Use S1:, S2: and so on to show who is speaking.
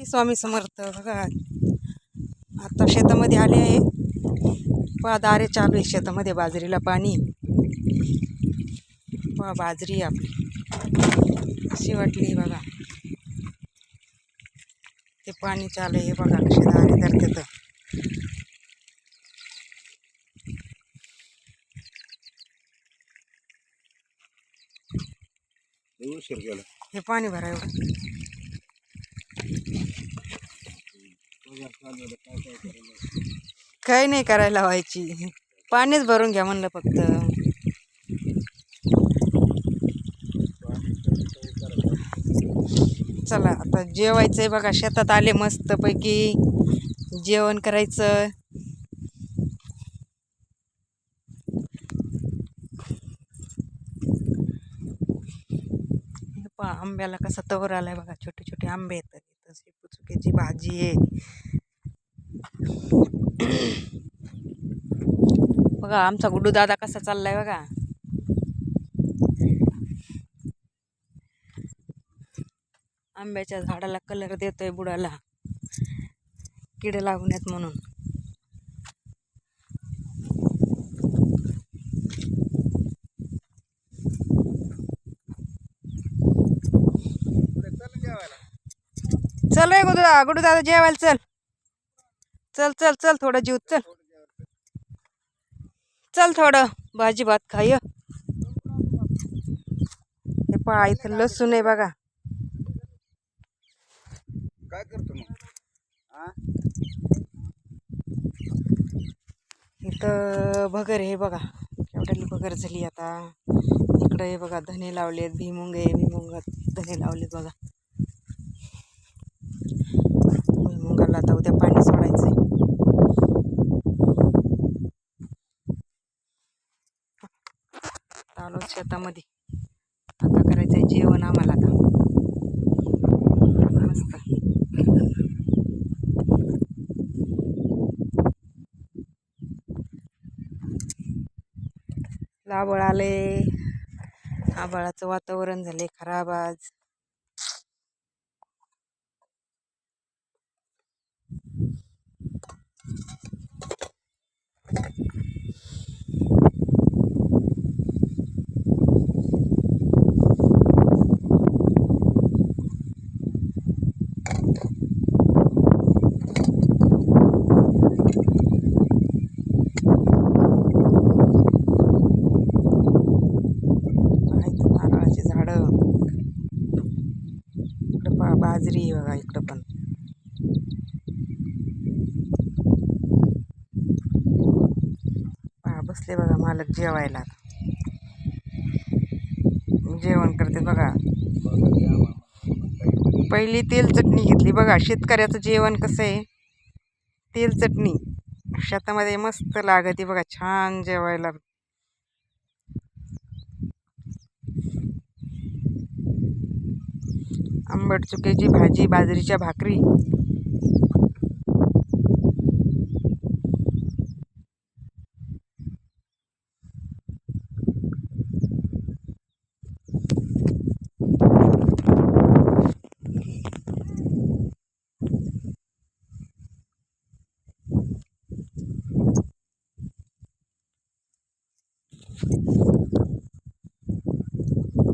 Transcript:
S1: स्वामी समर्थ. बघा आता शेतामध्ये आले आहे. पहा दारे चालू आहे शेतामध्ये. बाजरीला पाणी. पहा बाजरी आपली अशी वाटली बघा. ते पाणी चालू आहे बघा. कसे दारे धरते तर हे पाणी भराय काही नाही करायला व्हायची. पाणीच भरून घ्या म्हणलं फक्त. चला आता जेवायचंय बघा. शेतात आले मस्त पैकी जेवण करायचं. आंब्याला कसा तवर आलाय बघा. छोटे छोटे आंबे येतात. शेपूचुक्याची भाजी आहे बघा. आमचा गुड्डू दादा कसा चाललाय बघा. आंब्याच्या झाडाला कलर देतोय बुडाला, किड लागू नयेत म्हणून. चल रे गुड्डू दादा जेवायला चल. चल चल चल थोडं जीव. चल चल थोडं भाजी भात खाय. हे पहा इथं लसूण आहे बघा.
S2: काय करतो मग?
S1: इथं भगर आहे बघा. केवढ्याली भगर झाली आता. इकडे हे बघा धने लावलेत. भुईमुंग आहे. भुईमुंगात धने लावलेत बघा. भुईमुंगाला आता उद्या पाणी सोडायचंय. आलो शेतामध्ये. आता करायचंय जेवण आम्हाला. आता मस्त आभाळ आले. आभाळाचं वातावरण झाले खराब आज. नारळाची झाडं. इकडं पहा बाजरी बघा. इकडं पण बसले बघा मालक जेवायला. जेवण करते बघा. पहिली तेल चटणी घेतली बघा. शेतकऱ्याचं जेवण कसं आहे. तेल चटणी शेतामध्ये मस्त लागते बघा. छान जेवायला. आंबट चुक्याची भाजी, बाजरीच्या भाकरी.